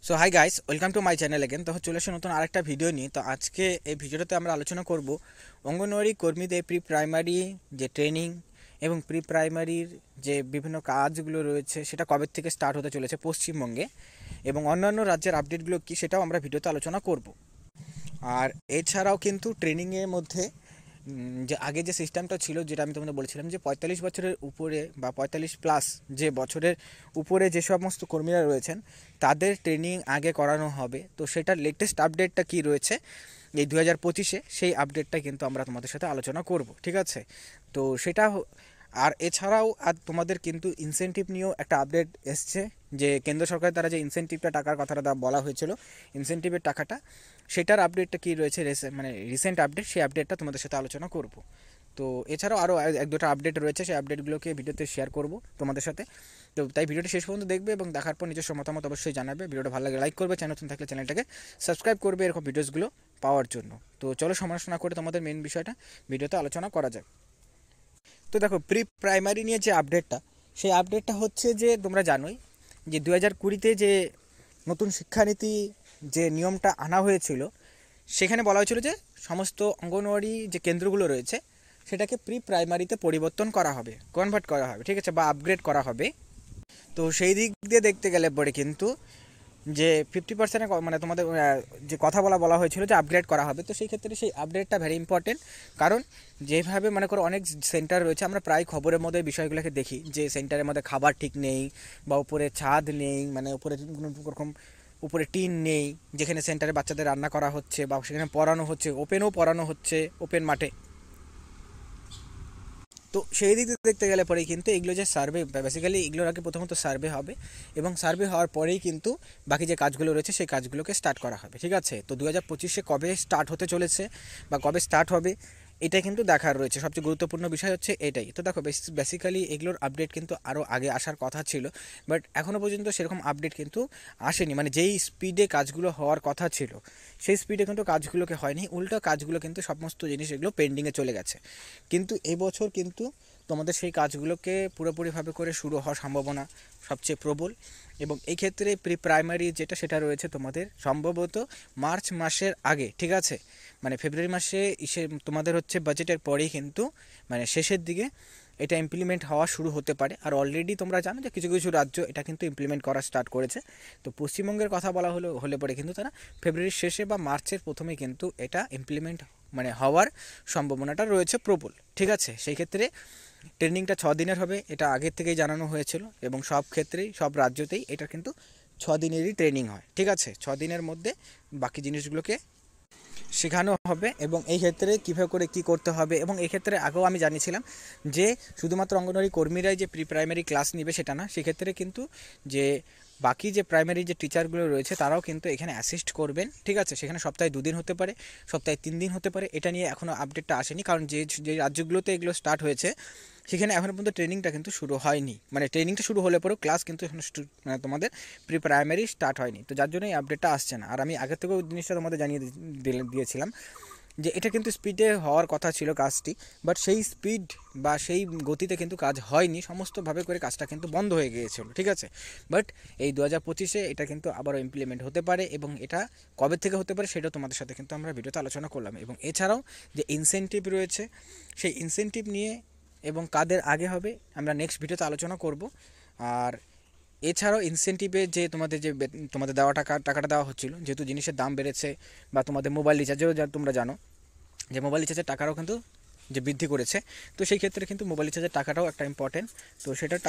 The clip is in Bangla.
So hi guys, welcome to my channel again. তো চলে আসে নতুন আরেকটা ভিডিও নিয়ে। তো আজকে এই ভিডিওটাতে আমরা আলোচনা করব অঙ্গনওয়াড়ি কর্মীদের প্রি প্রাইমারি যে ট্রেনিং এবং প্রি প্রাইমারির যে বিভিন্ন কাজগুলো রয়েছে সেটা কবে থেকে স্টার্ট হতে চলেছে পশ্চিমবঙ্গে, এবং অন্যান্য রাজ্যের আপডেটগুলো কী সেটাও আমরা ভিডিওতে আলোচনা করব। আর এছাড়াও কিন্তু ট্রেনিংয়ের মধ্যে যে আগে যে সিস্টেমটা ছিল, যেটা আমি তোমাদের বলেছিলাম যে 45 বছরের উপরে বা 45 প্লাস যে বছরের উপরে যে সমস্ত কর্মীরা রয়েছেন তাদের ট্রেনিং আগে করানো হবে। তো সেটার লেটেস্ট আপডেটটা কী রয়েছে এই 2025-এ, সেই আপডেটটা কিন্তু আমরা তোমাদের সাথে আলোচনা করব, ঠিক আছে? তো সেটা আর এছাড়াও আর তোমাদের কিন্তু ইনসেনটিভ নিয়েও একটা আপডেট এসছে, যে কেন্দ্র সরকারের দ্বারা যে ইনসেনটিভটা টাকার কথাটা বলা হয়েছিল, ইনসেনটিভের টাকাটা, সেটার আপডেটটা কী রয়েছে, মানে রিসেন্ট আপডেট, সেই আপডেটটা তোমাদের সাথে আলোচনা করব। তো এছাড়াও আরও এক দুটো আপডেট রয়েছে, সেই আপডেটগুলোকে ভিডিওতে শেয়ার করব তোমাদের সাথে। তো তাই ভিডিওটি শেষ পর্যন্ত দেখবে এবং দেখার পর নিজস্ব মতামত অবশ্যই জানাবে। ভিডিওটা ভালো লাগে লাইক করবে, চ্যানেল নতুন থাকলে চ্যানেলটাকে সাবস্ক্রাইব করবে এরকম ভিডিওসগুলো পাওয়ার জন্য। তো চলো সমালোচনা করে তোমাদের মেন বিষয়টা ভিডিওতে আলোচনা করা যাক। তো দেখো, প্রি প্রাইমারি নিয়ে যে আপডেটটা, সেই আপডেটটা হচ্ছে যে তোমরা জানোই যে 2020-তে যে নতুন শিক্ষানীতি যে নিয়মটা আনা হয়েছিল, সেখানে বলা হয়েছিল যে সমস্ত অঙ্গনওয়াড়ি যে কেন্দ্রগুলো রয়েছে সেটাকে প্রি প্রাইমারিতে পরিবর্তন করা হবে, কনভার্ট করা হবে, ঠিক আছে, বা আপগ্রেড করা হবে। তো সেই দিক দিয়ে দেখতে গেলে পরে কিন্তু যে 50%-এর মানে তোমাদের যে কথা বলা হয়েছিল যে আপগ্রেড করা হবে, তো সেই ক্ষেত্রে সেই আপডেটটা ভেরি ইম্পর্টেন্ট। কারণ যেভাবে মনে করো অনেক সেন্টার রয়েছে, আমরা প্রায় খবরের মধ্যে বিষয়গুলোকে দেখি যে সেন্টারের মধ্যে খাবার ঠিক নেই, বা উপরে ছাদ নেই, মানে উপরে কোনো রকম উপরে টিন নেই, যেখানে সেন্টারে বাচ্চাদের রান্না করা হচ্ছে বা সেখানে পড়ানো হচ্ছে, ওপেনও পড়ানো হচ্ছে, ওপেন মাঠে। তো সেই দিক দিয়ে দেখতে গেলে পরেই কিন্তু এগুলো যে সার্ভে, বেসিক্যালি এগুলোর আগে প্রথমত সার্ভে হবে, এবং সার্ভে হওয়ার পরেই কিন্তু বাকি যে কাজগুলো রয়েছে সেই কাজগুলোকে স্টার্ট করা হবে, ঠিক আছে? তো 2025-এ কবে স্টার্ট হতে চলেছে বা কবে স্টার্ট হবে, এটা কিন্তু দেখার রয়েছে। সবচেয়ে গুরুত্বপূর্ণ বিষয় হচ্ছে এটাই। তো দেখো, বেসিক্যালি এগুলোর আপডেট কিন্তু আরও আগে আসার কথা ছিল, বাট এখনও পর্যন্ত সেরকম আপডেট কিন্তু আসেনি। মানে যেই স্পিডে কাজগুলো হওয়ার কথা ছিল সেই স্পিডে কিন্তু কাজগুলোকে হয়নি, উল্টো কাজগুলো কিন্তু সমস্ত জিনিস এগুলো পেন্ডিংয়ে চলে গেছে। কিন্তু এবছর কিন্তু তোমাদের সেই কাজগুলোকে পুরোপুরিভাবে করে শুরু হওয়ার সম্ভাবনা সবচেয়ে প্রবল। এবং এই ক্ষেত্রে প্রি প্রাইমারি যেটা, সেটা রয়েছে তোমাদের সম্ভবত মার্চ মাসের আগে, ঠিক আছে? মানে ফেব্রুয়ারি মাসে তোমাদের হচ্ছে বাজেটের পরেই কিন্তু, মানে শেষের দিকে এটা ইমপ্লিমেন্ট হওয়া শুরু হতে পারে। আর অলরেডি তোমরা জানো যে কিছু কিছু রাজ্য এটা কিন্তু ইমপ্লিমেন্ট করা স্টার্ট করেছে। তো পশ্চিমবঙ্গের কথা বলা হলে পরে কিন্তু তারা ফেব্রুয়ারির শেষে বা মার্চের প্রথমে কিন্তু এটা ইমপ্লিমেন্ট মানে হওয়ার সম্ভাবনাটা রয়েছে প্রবল, ঠিক আছে? সেই ক্ষেত্রে ট্রেনিংটা 6 দিনের হবে, এটা আগের থেকেই জানানো হয়েছিল, এবং সব ক্ষেত্রেই সব রাজ্যতেই এটা কিন্তু 6 দিনেরই ট্রেনিং হয়, ঠিক আছে? 6 দিনের মধ্যে বাকি জিনিসগুলোকে শেখানো হবে। এবং এই ক্ষেত্রে কীভাবে করে কী করতে হবে, এবং এই ক্ষেত্রে আগেও আমি জানিয়েছিলাম যে শুধুমাত্র অঙ্গনওয়াড়ি কর্মীরাই যে প্রি প্রাইমারি ক্লাস নেবে সেটা না, সেক্ষেত্রে কিন্তু যে বাকি যে প্রাইমারি যে টিচারগুলো রয়েছে তারাও কিন্তু এখানে অ্যাসিস্ট করবেন, ঠিক আছে? সেখানে সপ্তাহে 2 দিন হতে পারে, সপ্তাহে 3 দিন হতে পারে, এটা নিয়ে এখনও আপডেটটা আসেনি। কারণ যে যে রাজ্যগুলোতে এগুলো স্টার্ট হয়েছে সেখানে এখনও পর্যন্ত ট্রেনিংটা কিন্তু শুরু হয়নি। মানে ট্রেনিংটা শুরু হলে পরেও ক্লাস কিন্তু এখন মানে তোমাদের প্রি প্রাইমারি স্টার্ট হয়নি। তো যার জন্য এই আপডেটটা আসছে না। আর আমি আগের থেকেও জিনিসটা তোমাদের জানিয়ে দিয়েছিলাম যে এটা কিন্তু স্পিডে হওয়ার কথা ছিল কাজটি, বাট সেই স্পিড বা সেই গতিতে কিন্তু কাজ হয়নি, সমস্তভাবে করে কাজটা কিন্তু বন্ধ হয়ে গিয়েছিল, ঠিক আছে? বাট এই 2025-এ এটা কিন্তু আবারও ইমপ্লিমেন্ট হতে পারে, এবং এটা কবে থেকে হতে পারে সেটাও তোমাদের সাথে কিন্তু আমরা ভিডিওতে আলোচনা করলাম। এবং এছাড়াও যে ইনসেনটিভ রয়েছে, সেই ইনসেনটিভ নিয়ে এবং কাদের আগে হবে আমরা নেক্সট ভিডিওতে আলোচনা করব। আর এছাড়াও ইনসেনটিভে যে তোমাদের দেওয়া টাকাটা দেওয়া হচ্ছিল, যেহেতু জিনিসের দাম বেড়েছে, বা তোমাদের মোবাইল রিচার্জেও তোমরা জানো যে মোবাইল রিচার্জের টাকাটাও কিন্তু যে বৃদ্ধি করেছে, তো সেই ক্ষেত্রে কিন্তু মোবাইল রিচার্জের টাকাটাও একটা ইম্পর্টেন্ট। তো সেটার